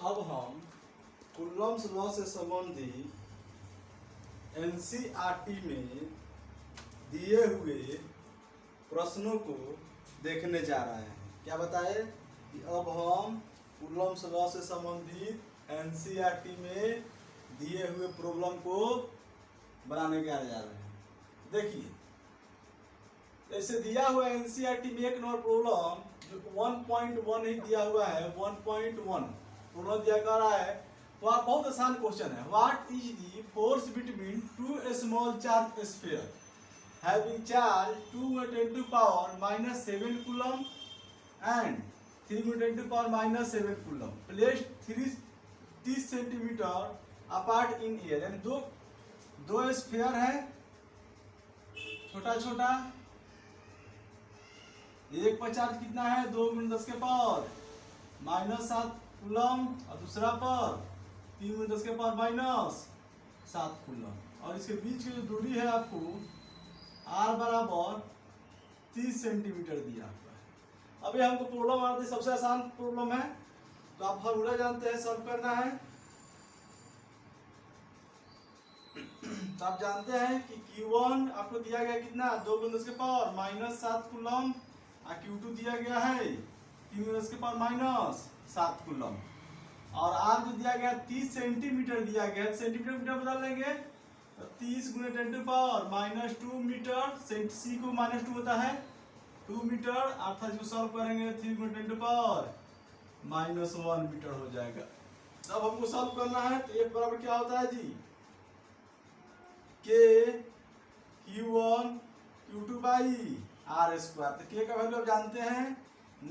अब हम Coulomb's law से संबंधित एनसीईआरटी में दिए हुए प्रश्नों को देखने जा रहे हैं। क्या बताए कि अब हम कूलम्ब्स लॉ से संबंधित एनसीईआरटी में दिए हुए प्रॉब्लम को बनाने जा रहे हैं। देखिए, ऐसे दिया हुआ एनसीईआरटी में एक नंबर प्रॉब्लम जो 1.1 ही दिया हुआ है। 1.1 प्रॉब्लम दिया जा रहा है। वह बहुत आसान क्वेश्चन है। What is the force between two small charge sphere having charge 2 × 10⁻⁻7 coulomb and 3 × 10⁻⁻7 coulomb placed 30 centimetre apart in air. यानी दो स्फीयर है, छोटा छोटा। एक पर चार्ज कितना है 2 × 10⁻⁻7 कूलम और दूसरा पर 3 × 10⁻⁻7 कूलम। और इसके बीच की जो दूरी है आपको r बराबर 30 सेंटीमीटर दिया हुआ है। अभी हमको प्रॉब्लम आती है, सबसे आसान प्रॉब्लम है। तो आप फॉर्मूला जानते हैं, सॉल्व करना है। तो आप जानते हैं कि Q1 आपको दिया गया कितना 2 × 10⁻⁻7 कूलम और Q2 दिया गया है 3 × 10⁻⁻7 कूलम। और R जो दिया गया 30 सेंटीमीटर दिया गया, सेंटीमीटर मीटर बदल लेंगे तो 30 × 10⁻² मीटर। C को -2 होता है 2 मीटर, अर्थात इसको सॉल्व करेंगे 3 × 10⁻⁻1 मीटर हो जाएगा। अब हमको सॉल्व करना है तो एक बराबर क्या होता है जी K Q1 Q2 by R²। तो K का वैल्यू आप जानते हैं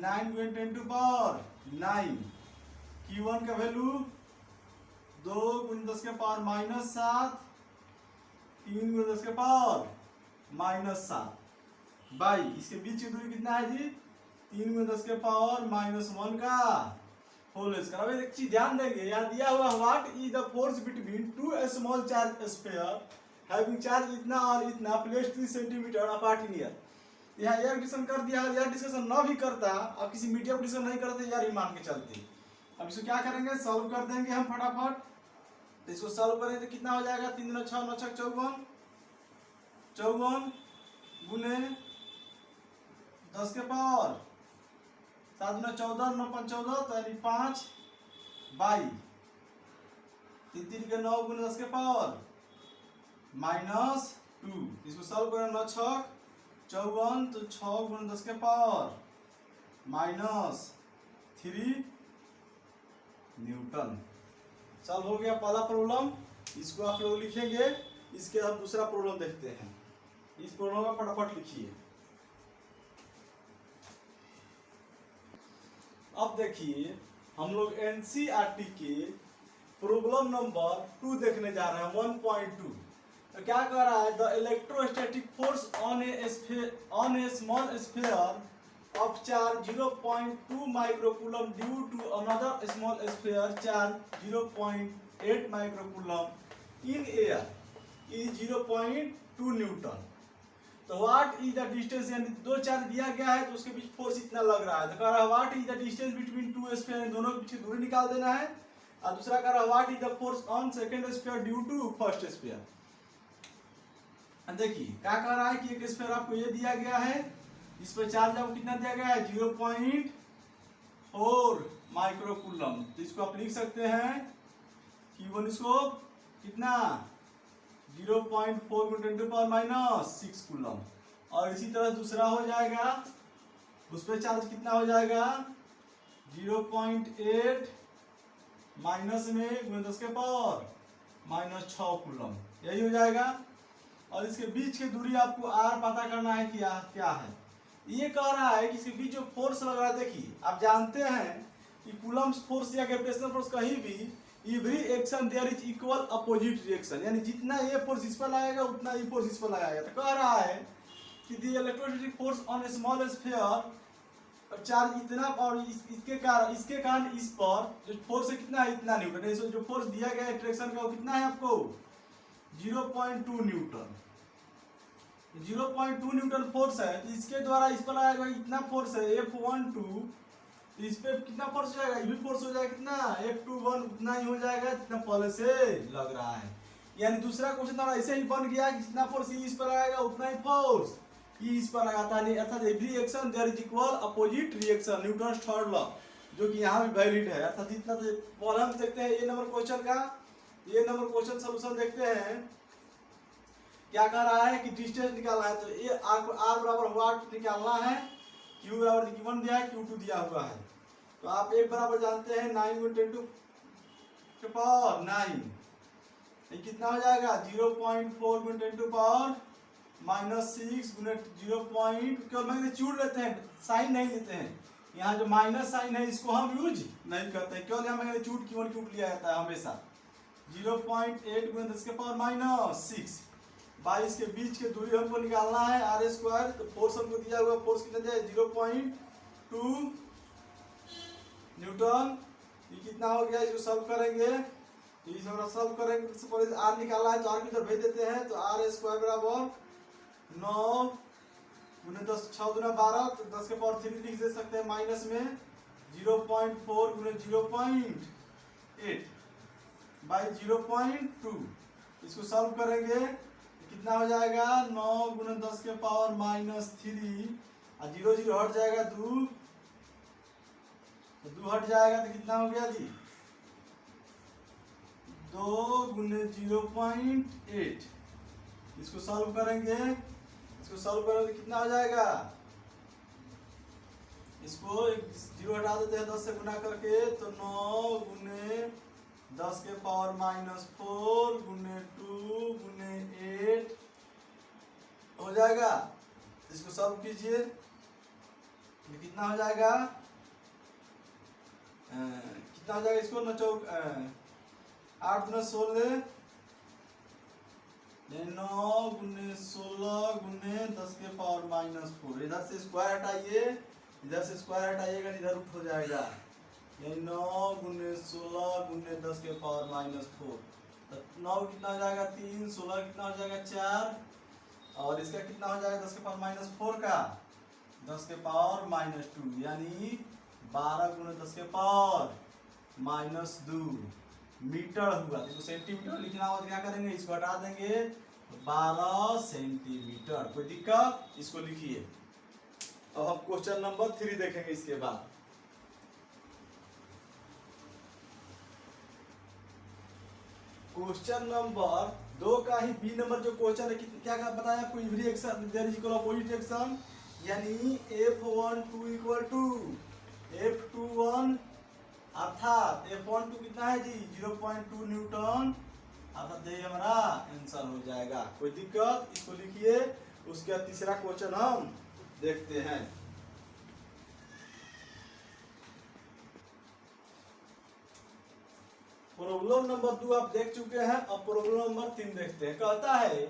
9 × 10⁹। Q1 का वैल्यू 2 × 10⁻⁻7 3 × 10⁻⁻7 बाई इसके बीच की दूरी कितना है जी 3 × 10⁻⁻1 का होल स्क्वायर। अब एक चीज ध्यान देंगे, यहाँ दिया हुआ what is the force between two small charge sphere having charge इतना और इतना placed 30 centimetre apart in air. यहाँ एयर डिस्कशन कर दिया, एयर डिस्कशन ना भी करता, अब किसी मीडियम डिस्कशन नहीं करते, यार ही मान के चलते। अब इसको क्या करेंगे, सॉल्व कर देंगे हम फटाफट। तो इसको सॉल्व करें तो कितना हो जाएगा 3 × 6 = 9 × 6 = 54 गुने 10 के पावर 7 × 14 9 × 5 = 14, तो यानी 5 बाई 3 3 के 9 × 10 के पावर -2। इसको सॉल्व करें 9 × 6 = 54, तो 6 × 10 के पावर -3 न्यूटन। सॉल्व हो गया पहला प्रॉब्लम। इसको आप लोग लिखेंगे। इसके हम दूसरा प्रॉब्लम देखते हैं। इस प्रॉब्लम का फटाफट लिखिए। अब देखिए, हम लोग एनसीईआरटी के प्रॉब्लम नंबर 2 देखने जा रहे हैं 1.2। तो क्या कह रहा है, the electrostatic force on A small sphere of charge 0.2 microcoulomb due to another small sphere charge 0.8 microcoulomb in air is 0.2 Newton. तो व्हाट इज द डिस्टेंस, यानी दो चार्ज दिया गया है तो उसके बीच फोर्स इतना लग रहा है। तो कह रहा है what is the distance between two sphere, दोनों के बीच की दूरी निकाल देना है। और दूसरा कह रहा है what is the force on second sphere due to first sphere. देखिए क्या कह रहा है कि एक स्फीयर आपको ये दिया गया है, इस पर चार्ज आपको कितना दिया गया है 0.4 माइक्रोकूलम। तो इसको आप लिख सकते हैं Q1 इसको कितना 0.4 × 10⁻⁻6 कूलम। और इसी तरह दूसरा हो जाएगा, उस पर चार्ज कितना हो जाएगा 0.8 माइनस में × 10 के पावर -6 कूलम, यही हो जाएगा। और इसके बीच की दूरी आपको R पता करना है कि क्या है। ये कह रहा है कि इसके बीच जो फोर्स लग रहा है, देखिए आप जानते हैं कि कूलम्ब्स फोर्स या ग्रेविटेशनल फोर्स कहीं भी every action there is equal opposite reaction, यानी जितना ये फोर्स इस पर लगाएगा उतना ये फोर्स इस पर लगाएगा। तो कह रहा है कि the electrostatic force on A small sphere charge इतना और इसके कारण इस पर जो फोर्स है कितना है इतना न्यूटन। जो फोर्स दिया गया है ट्रैक्शन का वो कितना है आपको 0.2 न्यूटन। 0.2 न्यूटन फोर्स है, तो इसके द्वारा इस पर लगाया गया इतना फोर्स है F12 तो इस पे कितना फोर्स हो जाएगा, ये भी फोर्स हो जाएगा कितना, F21 उतना ही हो जाएगा जितना पहले से लग रहा है। यानी दूसरा क्वेश्चन हमारा ऐसे ही बन गया कि जितना फोर्स इस पर लगाएगा उतना ही फोर्स इस पर लगाता है, अर्थात every action there is equal opposite reaction, Newton third law, जो कि यहाँ भी वैलिड है। अर्थात जितना प्रॉब्लम देखते हैं ये नंबर क्वेश्चन का, ये नंबर क्वेश्चन सोल्यूशन देखते हैं क्या कह रहा है कि डिस्टेंस निकालना है। तो ये आर बराबर वाट निकालना है, क्यू बराबर गिवन दिया है, Q2 दिया हुआ है। तो आप एक बराबर जानते हैं 9 × 10 के पावर 9, ये कितना हो जाएगा 0.4 × 10 to पावर -6 गुना 0. केवल मैग्नीट्यूड लेते हैं, साइन नहीं देते हैं। यहाँ जो माइनस साइन है इसको हम यूज नहीं करते हैं, केवल यहाँ मैग्नीट्यूड Q1 लिया जाता है हमेशा। 0.8 गुना 10 के पावर -6, 22 के बीच के दूरी हमको निकालना है r²। तो फोर्स हमको दिया हुआ फोर्स कितना जाए 0.2 न्यूटन। ये कितना हो गया, इसको सॉल्व करेंगे, इस हमरा सॉल्व करेंगे सबसे पहले r निकालना है तो r की तरफ भेज देते हैं। तो r² बराबर 9 गुना 10 6 गुना 12, तो 10 के पावर 3 लिख दे सकते हैं माइनस में 0.4 गुना 0.8 बाई 0.2। इसको सॉल्व करेंगे कितना हो जाएगा 9 गुना 10 के पावर -3 और 0 0 हट जाएगा 2, तो 2 हट जाएगा तो कितना हो गया जी 2 गुना 0.8। इसको सॉल्व करेंगे, इसको सॉल्व करेंगे कितना हो जाएगा, इसको 0 हटा देते हैं 10 से गुना करके, तो 9 गुने 10 के पावर -4 गुने 2 गुने 8 हो जाएगा। इसको सॉल्व कीजिए, ये कितना हो जाएगा, कितना हो जाएगा, इसको 8 गुना 16, 9 गुने 16 गुने 10 के पावर -4। इधर से स्क्वायर हटाइए, इधर से स्क्वायर हटाइएगा, इधर रूट हो जाएगा। ये 9 गुने 16 गुने 10 के पावर -4, तो 9 कितना हो जाएगा 3, 16 कितना हो जाएगा 4, और इसका कितना हो जाएगा 10 के पावर -4 का 10 के पावर -2, यानी 12 गुने 10 के पावर -2 मीटर हुआ। तो इसको सेंटीमीटर लिखना होगा, क्या करेंगे इसको हटा देंगे, 12 सेंटीमीटर। कोई दिक्कत, इसको लिखिए। अब हम क्वेश्चन नंबर 3 देखेंगे इसके बाद। क्वेश्चन नंबर 2 का ही बी नंबर जो क्वेश्चन है, क्या बताया आपको, every action there is equal opposite action, यानी F12 इक्वल टू F21, अर्थात F12 कितना है जी 0.2 न्यूटन, अर्थात ये हमारा आंसर हो जाएगा। कोई दिक्कत, इसको लिखिए। उसके बाद तीसरा क्वेश्चन हम देखते हैं। प्रॉब्लम नंबर 2 आप देख चुके हैं, अब प्रॉब्लम नंबर 3 देखते हैं। कहता है,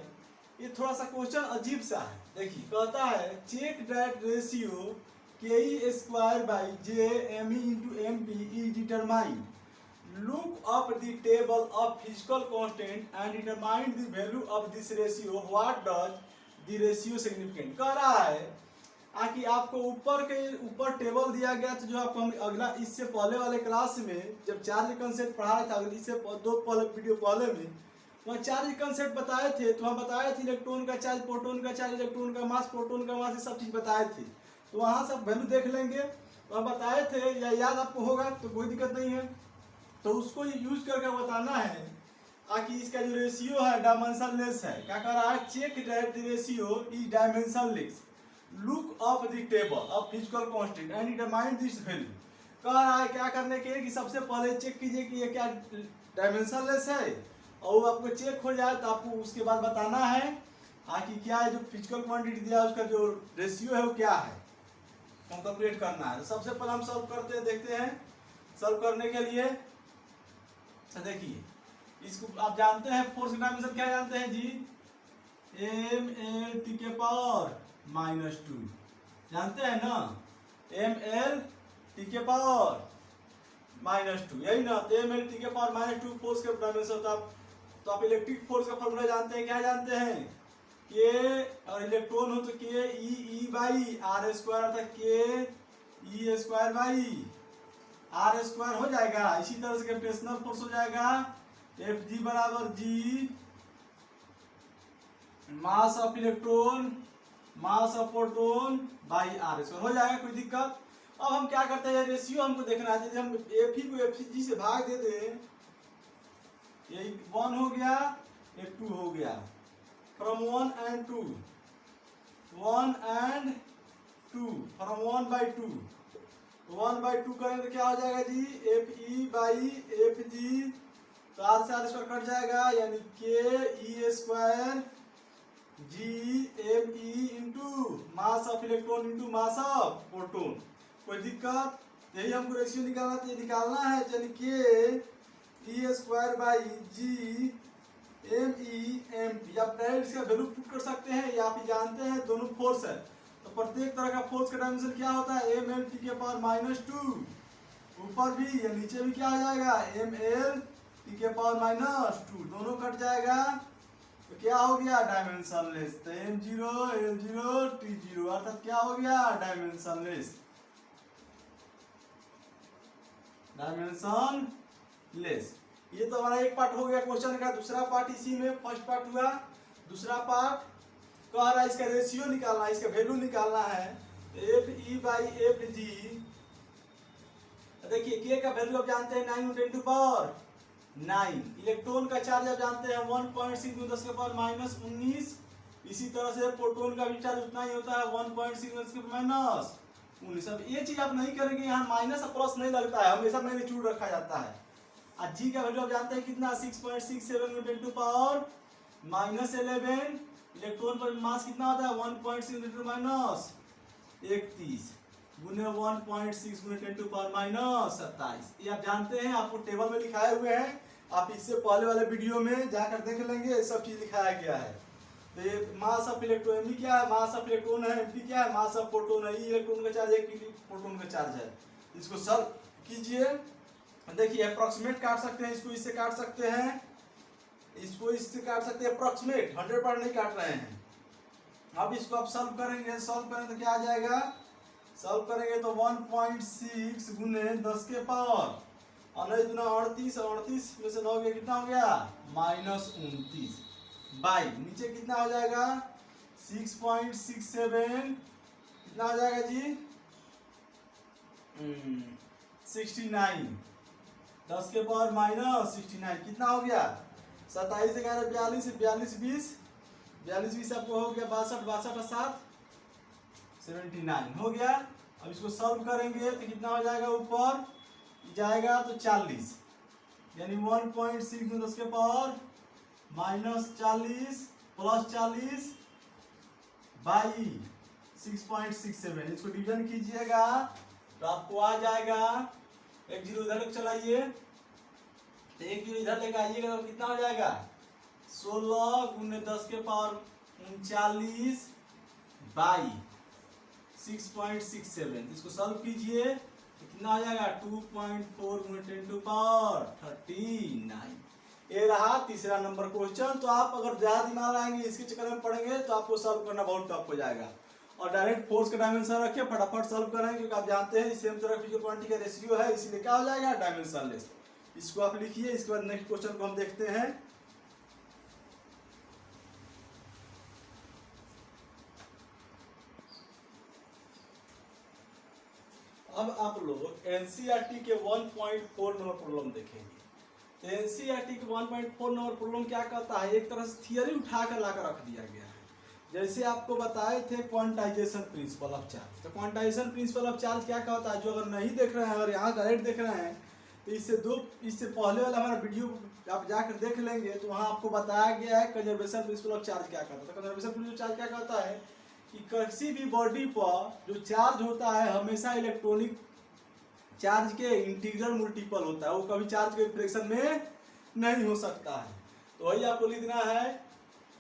ये थोड़ा सा क्वेश्चन अजीब सा है, देखिए कहता है check that ratio KE² by JME into MP is determined. Look up the table of physical constant and determine the value of this ratio. What does the ratio significant? कह रहा है कि आपको ऊपर टेबल दिया गया, तो जो आपको हम अगला इससे पहले वाले क्लास में जब चार्ज कंसेप्ट पढ़ाया था, इससे 2 वीडियो पहले में वहाँ चार्ज कंसेप्ट बताए थे। तो हम बताए थे इलेक्ट्रॉन का चार्ज, प्रोटॉन का चार्ज, इलेक्ट्रॉन का मास, प्रोटॉन का मास, ये सब चीज़ बताए थे। तो वहाँ सब वैल्यू देख लेंगे, तो हम बताए थे, या याद आपको होगा तो कोई दिक्कत नहीं है। तो उसको यूज करके बताना है कि इसका जो रेशियो है डायमेंशनलेस है। क्या कह रहा है, check that the ratio is dimensionless, look up the table of physical constant and determine this value. कह रहा है क्या करने के कि सबसे पहले चेक कीजिए कि ये क्या डायमेंशनलेस है, और वो आपको चेक हो जाए तो आपको उसके बाद बताना है कि क्या है जो फिजिकल क्वांटिटी दिया है उसका जो रेशियो है वो क्या है, हम कैलकुलेट करना है। तो सबसे पहले हम सॉल्व करते हैं, देखते हैं सॉल्व करने के लिए। तो देखिए इसको आप जानते हैं, फोर्स का डायमेंशन क्या जानते हैं जी, mL के पावर -2 जानते हैं ना, mL के पावर -2, यही ना। तो mL के पावर -2 फोर्स का डायमेंशन होता है। तो आप इलेक्ट्रिक फोर्स का फॉर्मूला जानते हैं, क्या जानते हैं, के और इलेक्ट्रॉन हो तो KE/r² अर्थात K E square by R square हो जाएगा। इसी तरह से ग्रेविटेशनल फोर्स हो जाएगा एफ जी बराबर G mass of electron mass of proton by R square हो जाएगा। कोई दिक्कत? अब हम क्या करते हैं, रेशियो हमको देखना है। यदि हम एफ ही को एफ जी से भाग दे दें, ये 1 हो गया, ये 2 हो गया, फ्रॉम 1 and 2 1 and 2 फ्रॉम 1/2 1/2 करेंगे तो क्या हो जाएगा G, F E by F G, तो आर से आर स्क्वायर कट जाएगा, यानी के E square G M E into mass of electron into mass of proton. कोई दिक्कत? यही हमको रेशियो निकालना है, निकालना है, यानी के E square by G M E M P. आप डायरेक्ट इसका वैल्यू पुट कर सकते हैं, या आप जानते हैं दोनों फोर्स है, तो प्रत्येक तरह का फोर्स का डायमेंशन क्या होता है, एम एल टी के पावर -2, ऊपर भी या नीचे भी क्या हो जाएगा, एम एल टी के पावर -2, दोनों कट जाएगा, तो क्या हो गया, डायमेंशनलेस। तो m0 l0 t0 अर्थात क्या हो गया, डायमेंशनलेस, डायमेंशनलेस। ये तो हमारा एक पार्ट हो गया क्वेश्चन का। दूसरा पार्ट इसी में फर्स्ट पार्ट हुआ। दूसरा पार्ट कह रहा है इसका रेशियो निकालना है, इसका वैल्यू निकालना है। एफ ई बाई एफ जी, देखिए के का वैल्यू आप जानते हैं 9 × 10⁹। इलेक्ट्रॉन का चार्ज आप जानते हैं 1.6 × 10⁻19। इसी तरह से प्रोटॉन का भी चार्ज उतना ही होता है 1.6 × 10⁻19। अब ये चीज आप नहीं करेंगे, यहाँ माइनस और प्लस नहीं लगता है, हमेशा मैग्नीट्यूड रखा जाता है। और जी का वैल्यू आप जानते हैं कितना, 6.67 × 10⁻11। इलेक्ट्रॉन पर मास कितना होता है 1.6 × 10⁻31 गुने 1.6 × 10⁻27। ये आप जानते हैं, आपको टेबल में लिखाए हुए हैं, आप इससे पहले वाले वीडियो में जाकर देख लेंगे, ये सब चीज लिखाया गया है। तो ये मास ऑफ इलेक्ट्रॉन, एम क्या है, मास ऑफ इलेक्ट्रॉन है, एम क्या है, मास ऑफ प्रोटॉन है। ई इलेक्ट्रॉन का चार्ज है, प्रोटॉन का चार्ज है। इसको सॉल्व कीजिए। देखिए अप्रोक्सीमेट काट सकते हैं, इसको इससे काट सकते हैं, इसको इससे काट सकते हैं, अप्रोक्सीमेट 100% नहीं काट रहे हैं। अब इसको आप सॉल्व करेंगे, सॉल्व करें तो क्या आ जाएगा, सॉल्व करेंगे तो 1.6 गुने 10 के पावर और 9 दूना 38, और 38 में से 9 गया, कितना हो गया, -29 बाई नीचे कितना हो जाएगा 6.67, कितना हो जाएगा जी 69, 10 के पावर -69, कितना हो गया 27 11 42 42 20 42 20 आपको हो गया 62 62 और 7 79 हो गया। अब इसको सॉल्व करेंगे तो कितना हो जाएगा, ऊपर जाएगा तो 40, यानी 1.6 में 10 के पावर -40 प्लस 40 बाई 6.67। इसको डिवीजन कीजिएगा तो आपको आ जाएगा, एक जीरो इधर चलाइए, तो एक जीरो इधर लेकर आइएगा तो कितना हो जाएगा 16 गुने 10 के पावर 39 बाई 6.67। इसको सॉल्व कीजिए तो कितना हो जाएगा 2.4 × 10⁻39। ये रहा तीसरा नंबर क्वेश्चन। तो आप अगर ज्यादा दिमाग लगाएंगे, इसके चक्कर में पढ़ेंगे, तो आपको सॉल्व करना बहुत टफ हो जाएगा। और डायरेक्ट फोर्स का डायमेंशन रखिए, फटाफट सॉल्व करेंगे, क्योंकि आप जानते हैं सेम तरह फिजिकल क्वांटिटी का रेशियो है, इसीलिए क्या हो जाएगा, डायमेंशनलेस। इसको आप लिखिए। इसके बाद नेक्स्ट क्वेश्चन को हम देखते हैं। अब आप लोग एनसीईआरटी के 1.4 नंबर प्रॉब्लम देखेंगे। तो एनसीईआरटी के 1.4 नंबर प्रॉब्लम क्या कहता है, एक तरह से थियरी उठाकर लाकर रख दिया गया है। जैसे आपको बताए थे क्वांटाइजेशन प्रिंसिपल ऑफ चार्ज। तो क्वांटाइजेशन प्रिंसिपल ऑफ चार्ज क्या कहता है, जो अगर नहीं देख रहे हैं, अगर यहाँ डायरेक्ट देख रहे हैं, तो इससे पहले वाला हमारा वीडियो आप जाकर देख लेंगे, तो वहाँ आपको बताया गया है कंजर्वेशन प्रिंसिपल ऑफ चार्ज क्या कहता है। कंजर्वेशन प्रिंसिपल चार्ज क्या कहता है कि किसी भी बॉडी पर जो चार्ज होता है हमेशा इलेक्ट्रॉनिक चार्ज के इंटीग्रल मल्टीपल होता है, वो कभी चार्ज के फ्रैक्शन में नहीं हो सकता है। तो वही आपको लिखना है,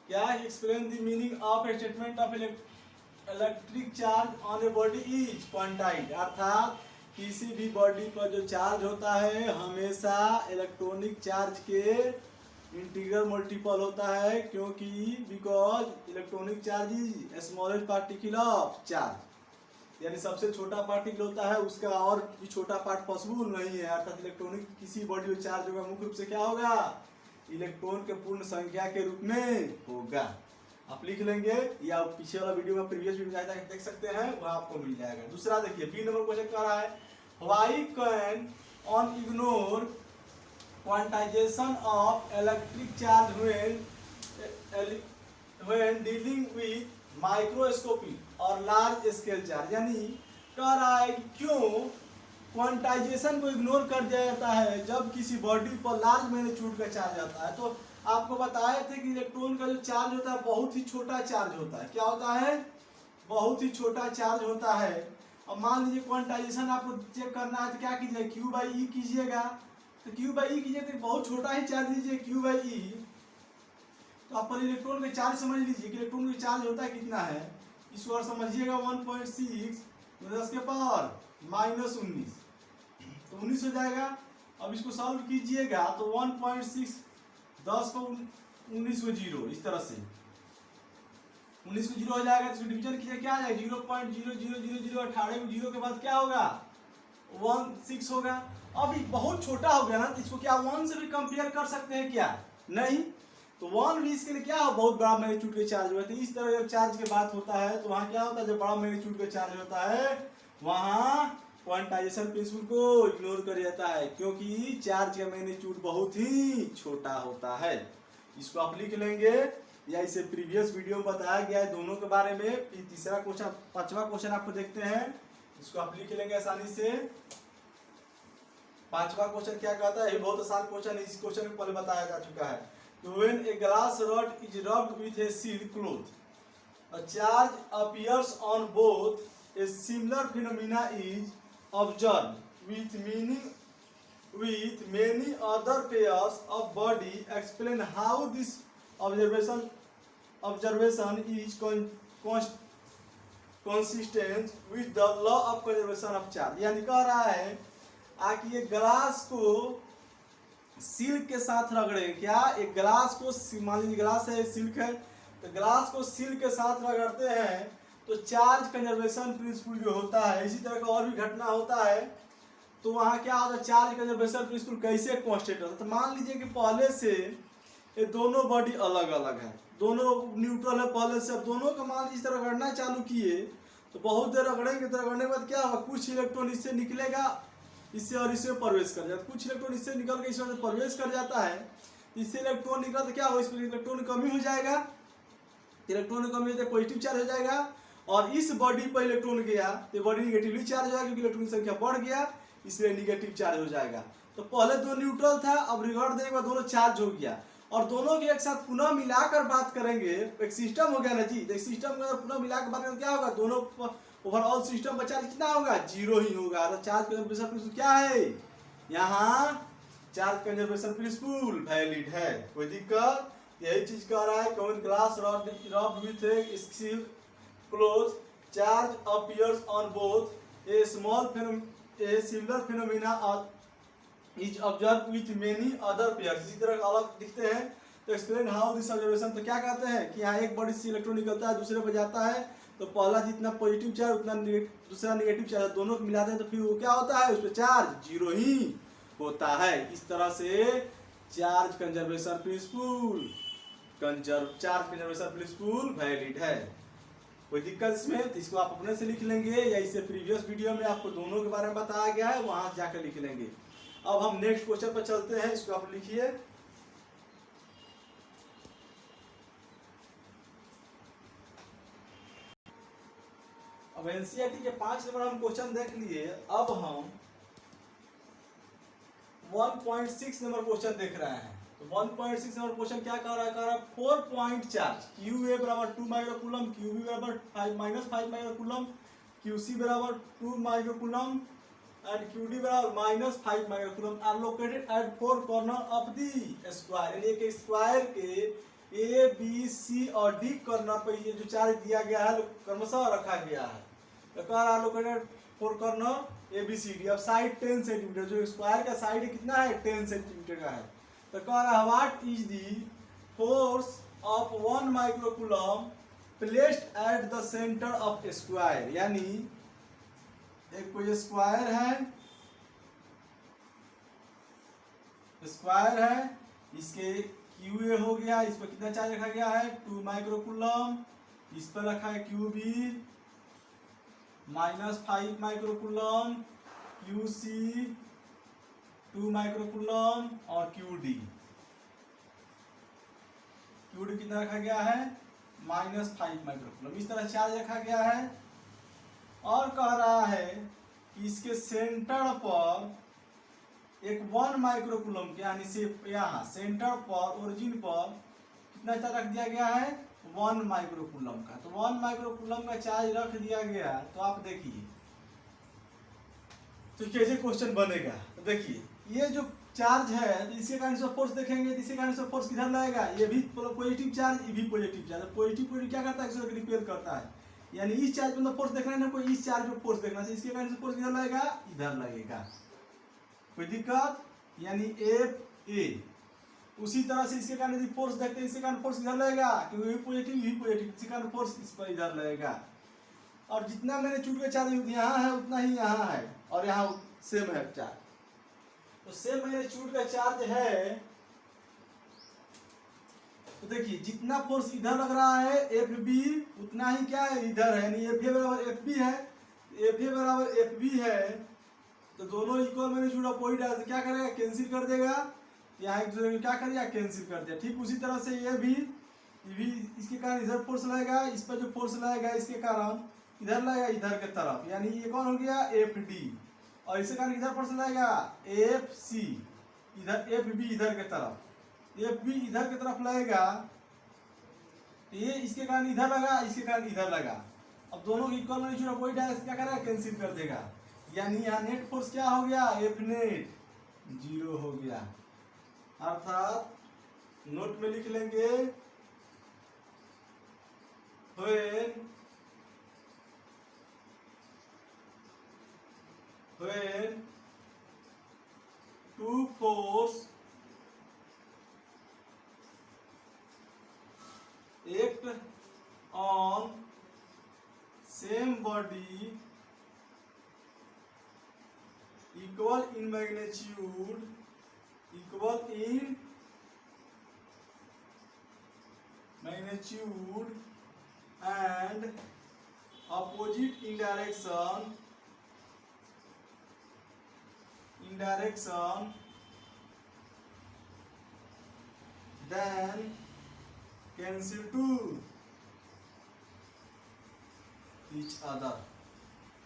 क्या, explain the meaning of A statement of electric charge on a body is quantize. अर्थात किसी भी बॉडी पर जो चार्ज होता है हमेशा इलेक्ट्रॉनिक चार्ज के इंटीग्रल मल्टीपल होता है, क्योंकि because electronic charge is smallest particle of charge. यानी सबसे छोटा पार्टिकल होता है, उसका और भी छोटा पार्ट पॉसिबल नहीं है, अर्थात इलेक्ट्रॉनिक किसी बॉडी में चार्ज होगा मुख्य रूप से क्या होगा, इलेक्ट्रॉन के पूर्ण संख्या के रूप में होगा। आप लिख लेंगे या पीछे वाला वीडियो में प्रीवियस वीडियो देख सकते हैं, वहां आपको मिल जाएगा। दूसरा देखिए बी नंबर क्वेश्चन कह रहा है why can on ignore quantization of electric charge when dealing with microscopy और लार्ज स्केल चार्ज। यानी कह रहा है कि क्यों क्वांटाइजेशन को इग्नोर कर दिया जाता है जब किसी बॉडी पर लार्ज मैग्नीट्यूड का चार्ज आता है। तो आपको बताए थे कि इलेक्ट्रॉन का जो चार्ज होता है बहुत ही छोटा चार्ज होता है। क्या होता है, बहुत ही छोटा चार्ज होता है। अब मान लीजिए क्वांटाइजेशन आपको चेक करना है तो क्या कीजिए, क्यू बाई ई कीजिएगा। तो क्यू बाई ई कीजिए तो बहुत छोटा ही चार्ज लीजिए क्यू बाई ई। तो आप पर इलेक्ट्रॉन का चार्ज समझ लीजिए कि इलेक्ट्रॉन का चार्ज होता है कितना है, इसको और समझिएगा 1.6 10 के पावर -19, तो 19 हो जाएगा। अब इसको सॉल्व कीजिएगा तो 1.6 10 को 19 को 0, इस तरह से 19 को 0 हो जाएगा। इसको डिवीजन कीजिए क्या आ जाएगा 0.0000, 18 को 0 के बाद क्या होगा 16 होगा। अब ये बहुत छोटा हो गया ना, तो इसको क्या 1 से भी कंपेयर कर सकते हैं क्या, नहीं। तो 1 भी इसके लिए क्या हो, बहुत बड़ा मैग्नीट्यूड के चार्ज हुआ। तो इस तरह जब चार्ज की बात होता है तो वहाँ क्या होता है, जब बड़ा मैग्नीट्यूड का चार्ज होता है वहाँ क्वांटाइजेशन प्रिंसिपल को इग्नोर कर जाता है, क्योंकि चार्ज का मैग्नीट्यूड बहुत ही छोटा होता है। इसको आप लिख लेंगे या इसे प्रीवियस वीडियो में बताया गया है दोनों के बारे में। फिर तीसरा क्वेश्चन, पांचवा क्वेश्चन आपको देखते हैं, इसको आप लिख लेंगे आसानी से। पांचवा क्वेश्चन क्या कहता है, ये बहुत आसान क्वेश्चन है, इस क्वेश्चन को पहले बताया जा चुका है। When a glass rod is rubbed with a silk cloth, a charge appears on both. A similar phenomena is observed with many other pairs of body. Explain how this observation is consistent with the law of conservation of charge. यानी कह रहा है कि ये glass को silk के साथ रगड़े। क्या एक ग्लास को, मान लीजिए ग्लास है, सिल्क है, तो ग्लास को सिल्क के साथ रगड़ते हैं तो चार्ज कंजर्वेशन प्रिंसिपल जो होता है, इसी तरह का और भी घटना होता है। तो वहाँ क्या होता है, चार्ज कंजर्वेशन प्रिंसिपल कैसे कांस्टेंट होता है। तो मान लीजिए कि पहले से ये दोनों बॉडी अलग अलग है, दोनों न्यूट्रल है पहले से। अब दोनों का मान लीजिए इस तरह रगड़ना चालू किए तो बहुत देर रगड़ेंगे, तो रगड़ने के बाद क्या होगा, कुछ इलेक्ट्रॉन इससे निकलेगा, इससे और इससे प्रवेश कर जाता है, कुछ इलेक्ट्रॉन इससे निकल के इसमें प्रवेश कर जाता है। इससे इलेक्ट्रॉन निकला तो क्या हो, इसमें इलेक्ट्रॉन की कमी हो जाएगा, इलेक्ट्रॉन की कमी होते पॉजिटिव चार्ज हो जाएगा। और इस बॉडी पर इलेक्ट्रॉन गया तो बॉडी निगेटिवली चार्ज हो जाएगा, क्योंकि इलेक्ट्रॉन की संख्या बढ़ गया इसलिए निगेटिव चार्ज हो जाएगा। तो पहले दो न्यूट्रल था, अब रगड़ देने के बाद दोनों चार्ज हो गया। और दोनों के एक साथ पुनः मिलाकर बात करेंगे, एक सिस्टम हो गया ना जी। एक सिस्टम को पुनः मिलाकर बात करेंगे क्या होगा, दोनों ओवरऑल सिस्टम का चार्ज कितना होगा, 0 ही होगा। तो चार्ज कंजर्वेशन प्रिंसिपल क्या है, यहाँ चार्ज कंजर्वेशन प्रिंसिपल वैलिड है, कोई दिक्कत। यही चीज कह रहा है, कौन glass rubbed with A silk cloth charge appears on both a similar phenomena is observe with many other pairs. इसी तरह अलग दिखते हैं। तो एक्सप्लेन हाउ दिस ऑब्जर्वेशन, तो क्या कहते हैं कि यहाँ एक बॉडी से इलेक्ट्रॉन निकलता है दूसरे पर जाता है, तो पहला जितना पॉजिटिव चार्ज उतना दूसरा नेगेटिव चार्ज, दोनों को मिलाते हैं तो फिर वो क्या होता है, उस पर चार्ज 0 ही होता है। इस तरह से चार्ज कंजर्वेशन प्रिंसिपल वैलिड है, कोई दिक्कत इसमें। तो इसको आप अपने से लिख लेंगे या इससे प्रीवियस वीडियो में आपको दोनों के बारे में बताया गया है, वहां जाकर लिख लेंगे। अब हम नेक्स्ट क्वेश्चन पर चलते हैं, इसको आप लिखिए। अब एनसीईआरटी के 5 नंबर हम क्वेश्चन देख लिए। अब हम 1.6 नंबर क्वेश्चन देख रहे हैं। तो 1.6 नंबर क्वेश्चन क्या कह रहा है, 4 पॉइंट चार्ज QA बराबर 2 माइक्रोकूलम, QB बराबर -5 माइक्रोकूलम, QC बराबर 2 माइक्रोकूलम and QD बराबर -5 microcoulomb are located at 4 corner of the square. यानी एक स्क्वायर के A, B, C और D कॉर्नर पर ये जो चार्ज दिया गया है क्रमशः रखा गया है। तो कह रहा है located 4 corner A, B, C, D। अब साइड 10 सेंटीमीटर, जो स्क्वायर का साइड कितना है 10 सेंटीमीटर का है। तो कह रहा है what is the force of 1 microcoulomb placed at the centre of square. यानी एक कोई स्क्वायर है, इसके क्यू ए हो गया, इस पर कितना चार्ज रखा गया है 2 माइक्रोकूलम, इस पर रखा है Q B -5 microcoulomb, Q C 2 microcoulomb और क्यू डी कितना रखा गया है -5 माइक्रोकूलम। इस तरह चार्ज रखा गया है और कह रहा है कि इसके सेंटर पर एक 1 माइक्रोकूलम के यानी से यहाँ सेंटर पर ओरिजिन पर कितना चार्ज रख दिया गया है 1 माइक्रोकूलम का। तो 1 माइक्रोकूलम का चार्ज रख दिया गया। तो आप देखिए तो कैसे क्वेश्चन बनेगा। तो देखिए ये जो चार्ज है तो इसके कारण से फोर्स देखेंगे, इसके कारण से फोर्स किधर लगेगा, ये भी पॉजिटिव चार्ज, ये भी पॉजिटिव चार्ज। पॉजिटिव क्या करता है, इसको रिपेल करता है। यानी इस चार्ज में फोर्स देखना है ना, कोई इस चार्ज पे फोर्स देखना है, इसके कारण से फोर्स किधर लगेगा, इधर लगेगा। कोई दिक्कत, यानी एफ ए। उसी तरह से इसके कारण यदि फोर्स देखते हैं, इसके कारण फोर्स इधर लगेगा क्योंकि ये पॉजिटिव ही पॉजिटिव, इसके कारण फोर्स इस पर इधर लगेगा। और जितना मैंने चूट का चार्ज यहाँ है उतना ही यहाँ है और यहाँ सेम है चार्ज। तो सेम मैग्नीट्यूड का चार्ज है। तो देखिए जितना फोर्स इधर लग रहा है एफ बी उतना ही क्या है इधर है, यानी एफ ए बराबर एफ बी है, एफ ए बराबर एफ बी है। तो दोनों इक्वल मैग्नीट्यूड अपोजिट है, क्या करेगा कैंसिल कर देगा, यहाँ एक दूसरे क्या करेगा कैंसिल कर दिया। ठीक उसी तरह से ये भी इसके कारण इधर फोर्स लगेगा, इस पर जो फोर्स लगेगा इसके कारण इधर लगेगा इधर के तरफ, यानी ये कौन हो गया एफ डी। और इसके कारण इधर फोर्स लगेगा एफ सी, इधर एफ बी इधर के तरफ, एफ बी इधर की तरफ लगेगा। ये इसके कारण इधर लगा, इसके कारण इधर लगा। अब दोनों इक्वल मैग्नीट्यूड अपोजिट है, क्या करेगा कैंसिल कर देगा। यानी यहाँ नेट फोर्स क्या हो गया एफ नेट 0 हो गया। अर्थात नोट में लिख लेंगे when two force act on same body equal in magnitude and opposite in direction then cancel to each other।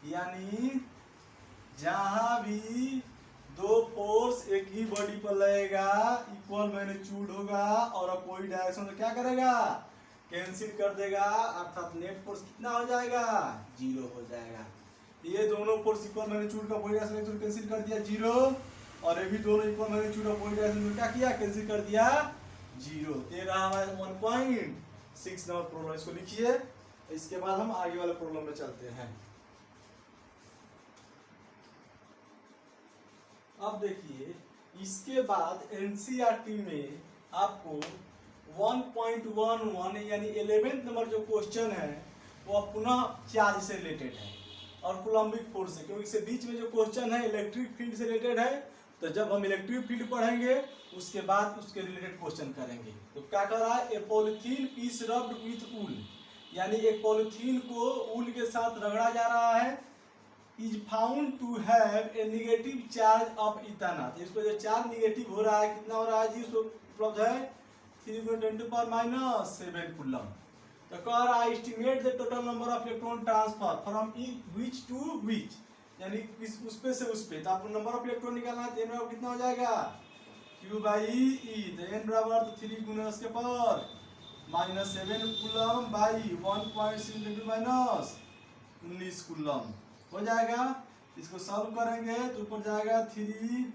यानी जहां भी दो फोर्स एक ही बॉडी पर लगेगा इक्वल मैग्नीट्यूड होगा और अपोजिट डायरेक्शन में क्या करेगा कैंसिल कर देगा। अर्थात नेट फोर्स कितना हो जाएगा 0 हो जाएगा। ये दोनों फोर्स इक्वल मैग्नीट्यूड का अपोजिट डायरेक्शन कैंसिल कर दिया 0, और ये भी दोनों इक्वल मैग्नीट्यूड अपोजिट डायरेक्शन क्या किया कैंसिल कर दिया 0। ये रहा हमारा 1.6 नंबर प्रॉब्लम। इसको लिखिए, इसके बाद हम आगे वाले प्रॉब्लम में चलते हैं। अब देखिए इसके बाद एनसीईआरटी में आपको 1.11 यानी 11th नंबर जो क्वेश्चन है वो पुनः चार्ज से रिलेटेड है और कूलम्बिक फोर्स है, क्योंकि इसके बीच में जो क्वेश्चन है इलेक्ट्रिक फील्ड से रिलेटेड है। तो जब हम इलेक्ट्रिक फील्ड पढ़ेंगे उसके बाद उसके रिलेटेड क्वेश्चन करेंगे। तो क्या कर रहा है, ए पॉलिथीन पीस रब्ड विथ ऊल, यानी एक पॉलिथीन को ऊल के साथ रगड़ा जा रहा है, is found to have a negative charge of इतना। तो इसको जो चार्ज निगेटिव हो रहा है कितना हो रहा है जी, उसको उपलब्ध है 3×10⁻⁷ कूलम। तो कह रहा है estimate the total number of electron transfer from which to which, यानी उस पे से उस पे। तो आपको नंबर ऑफ इलेक्ट्रॉन निकालना है, तो n बराबर कितना हो जाएगा Q/E। तो n बराबर तो 3 गुना उसके पावर -7 कूलम बाई 1.6 × 19 कूलम हो जाएगा। इसको सॉल्व करेंगे तो ऊपर जाएगा 3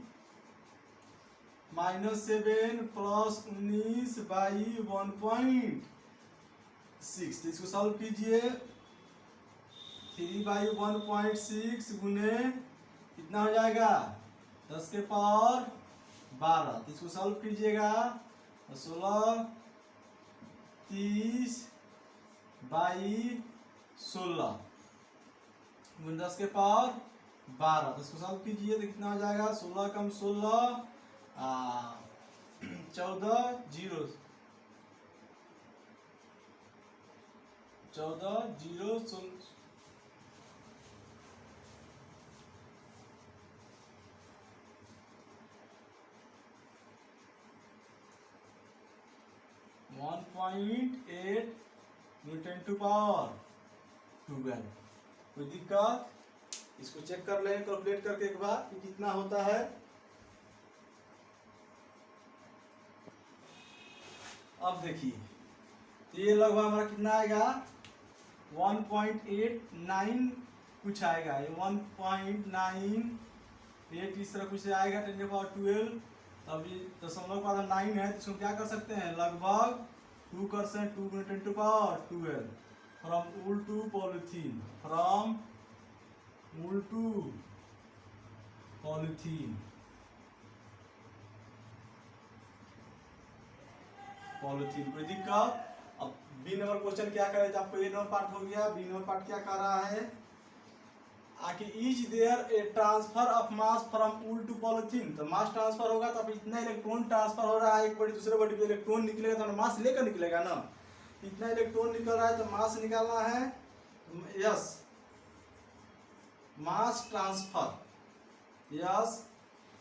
-7 + 19 बाई 1.6। तो इसको सॉल्व कीजिए, 3/1.6 गुने कितना हो जाएगा 10 के पावर 12। तो इसको सॉल्व कीजिएगा, 16 30/16 गुने 10 के पावर 12। तो इसको सॉल्व कीजिए तो कितना हो जाएगा, 16 कम 16 14 0 14 0 1.8 न्यूटन टू पावर 12। कोई दिक्कत? इसको चेक कर लें कैलकुलेट करके एक बार कि कितना होता है। अब देखिए तो ये लगभग हमारा कितना आएगा, 1.89 कुछ आएगा, ये 1.98 इस तरह कुछ आएगा 10⁻12। अब ये दशमलव का 9 है तो इसको क्या कर सकते हैं, लगभग 2 कर सकते हैं, 2 × 10⁻12 from wool to polythene, from wool to polythene. Polythene कोई दिक्कत? अब बी नंबर क्वेश्चन क्या करे, आपको ए नंबर पार्ट हो गया, बी नंबर पार्ट क्या कर रहा है, आके is there a transfer of mass from wool to polythene. तो मास ट्रांसफर होगा तो अब इतना इलेक्ट्रॉन ट्रांसफर हो रहा है, एक बड़ी दूसरे बड़ी पे इलेक्ट्रॉन निकलेगा तो मास लेकर निकलेगा ना, इतना इलेक्ट्रॉन निकल रहा है तो मास निकालना है। Yes, mass transfer, yes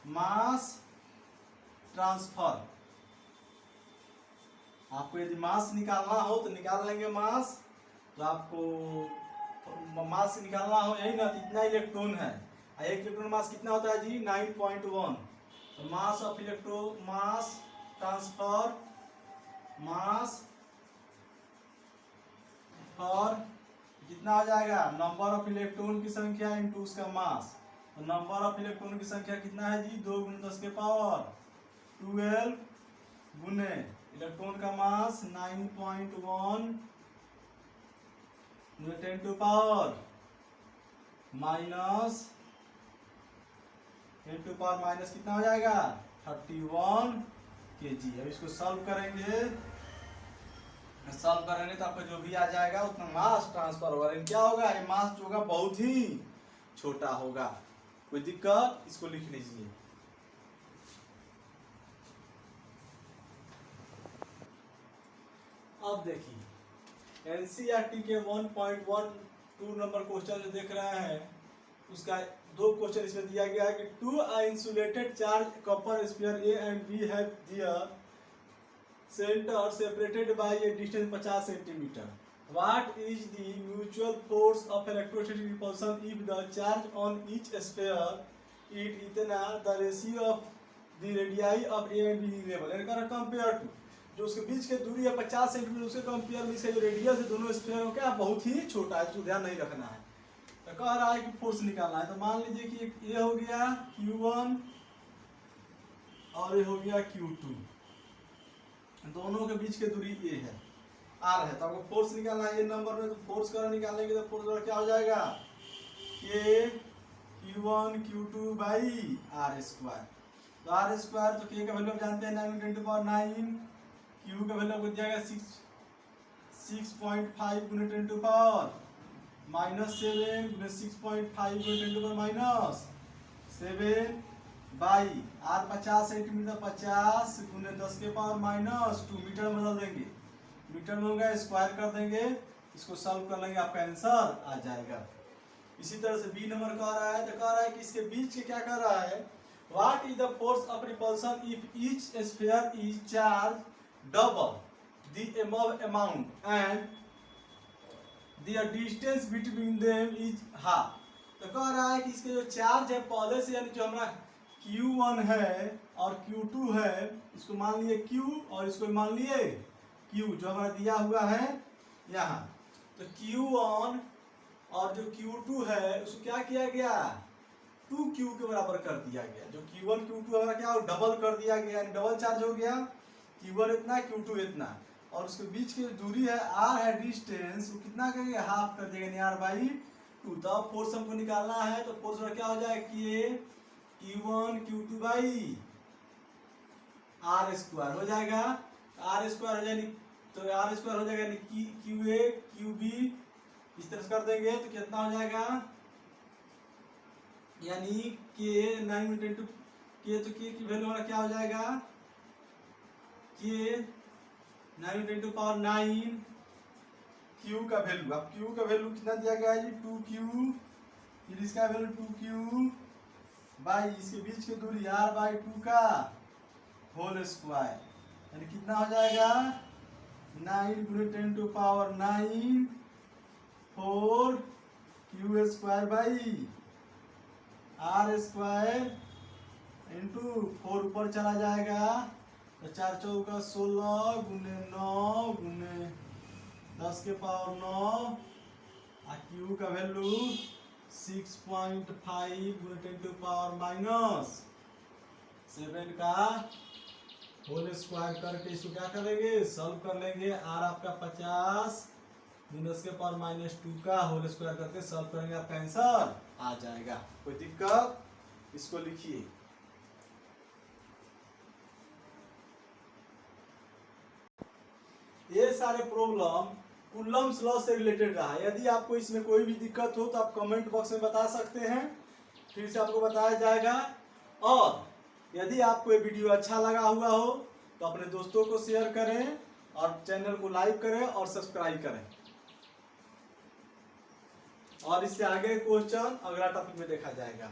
mass transfer. आपको यदि मास निकालना हो तो निकाल लेंगे मास, तो आपको मास निकालना हो यही ना, तो इतना इलेक्ट्रॉन है, एक इलेक्ट्रॉन मास कितना होता है जी, 9.1। तो mass of electron, mass transfer, mass और कितना हो जाएगा, नंबर ऑफ इलेक्ट्रॉन की संख्या इनटू उसका मास। तो नंबर ऑफ इलेक्ट्रॉन की संख्या कितना है जी, 2 × 10⁻12 गुने इलेक्ट्रॉन का mass 9.1 newton to power minus 10 to power minus कितना हो जाएगा, 31 kg। अब इसको सॉल्व करेंगे, सॉल्व करेंगे तो आपको जो भी आ जाएगा उतना मास ट्रांसफर होगा, लेकिन क्या होगा, ये मास जो होगा बहुत ही छोटा होगा। कोई दिक्कत? इसको लिख लीजिए। अब देखिए एनसीईआरटी के 1.12 नंबर क्वेश्चन जो देख रहे हैं उसका 2 क्वेश्चन इसमें दिया गया है कि 2 insulated charge copper sphere A and B have their centre separated by a distance 50 centimetre. What is the mutual force of electrostatic repulsion if the charge on each sphere is इतना the ratio of the radii of A and B level यानी कर compare to जो उसके बीच के दूरी है 50 centimetre, उसके compare में इसका जो रेडियस है दोनों स्फीयर का क्या बहुत ही छोटा है, इसको ध्यान नहीं रखना है। तो कह रहा है कि फोर्स निकालना है, तो मान लीजिए कि ये हो गया Q1 और ये हो गया Q2, दोनों के बीच के दूरी ए है, आर है, तो आपको फोर्स निकालना है ये नंबर में। तो फोर्स कर निकालेंगे तो फोर्स क्या हो जाएगा, K Q1 Q2 by R square. तो आर स्क्वायर तो के का वैल्यू आप जानते हैं 9 × 10⁻9, क्यू का वैल्यू हो जाएगा 6.5 × 10⁻⁻7 6.5 × 10⁻7 बाई आर 50 सेंटीमीटर, 50 × 10⁻⁻2 मीटर में बदल देंगे, मीटर में होगा स्क्वायर कर देंगे, इसको सॉल्व कर लेंगे, आपका आंसर आ जाएगा। इसी तरह से बी नंबर कह रहा है, तो कह रहा है कि इसके बीच के क्या कर रहा है, what is the force of repulsion if each sphere is charge double the above amount and the distance between them is half। तो कह रहा है कि इसके जो चार्ज है पहले से यानी जो हमारा Q1 है और Q2 है, इसको मान लिए Q और इसको मान लिए Q जो हमारा दिया हुआ है यहाँ। तो Q1 और जो Q2 है उसको क्या किया गया, 2Q के बराबर कर दिया गया। जो Q1 Q2 हमारा क्या हो डबल कर दिया गया, डबल चार्ज हो गया, Q1 इतना Q2 इतना, और उसके बीच की दूरी है R है डिस्टेंस, वो कितना करेंगे हाफ कर देंगे R/2। तब फोर्स हमको निकालना है, तो फोर्स क्या हो जाएगा कि Q1 Q2 by R square हो जाएगा, R स्क्वायर हो जाएगा तो R स्क्वायर हो जाएगा QA QB इस तरह से कर देंगे तो कितना हो जाएगा यानी के 9 इंटू के, तो के की वैल्यू हमारा क्या हो जाएगा, के 9 इंटू पावर 9, क्यू का वैल्यू, अब क्यू का वैल्यू कितना दिया गया है जी, 2q, फिर इसका वैल्यू 2q बाई इसके बीच की दूरी r/2 का होल स्क्वायर, यानी कितना हो जाएगा 9 × 10⁹ 4 Q square by R square into 4 ऊपर चला जाएगा तो 4 चौका 16 गुने 9 गुने 10 के पावर 9 और क्यू का वैल्यू 6.5 × 10⁻⁷ का होल स्क्वायर करके इसको क्या करेंगे, सॉल्व कर लेंगे। आर आपका 50 10 के पावर -2 का होल स्क्वायर करके सॉल्व करेंगे, आपका आंसर आ जाएगा। कोई दिक्कत, इसको लिखिए। ये सारे प्रॉब्लम कूलम्ब्स लॉ से रिलेटेड रहा। यदि आपको इसमें कोई भी दिक्कत हो तो आप कमेंट बॉक्स में बता सकते हैं, फिर से आपको बताया जाएगा। और यदि आपको ये वीडियो अच्छा लगा हुआ हो तो अपने दोस्तों को शेयर करें और चैनल को लाइक करें और सब्सक्राइब करें। और इससे आगे क्वेश्चन अगला टॉपिक में देखा जाएगा।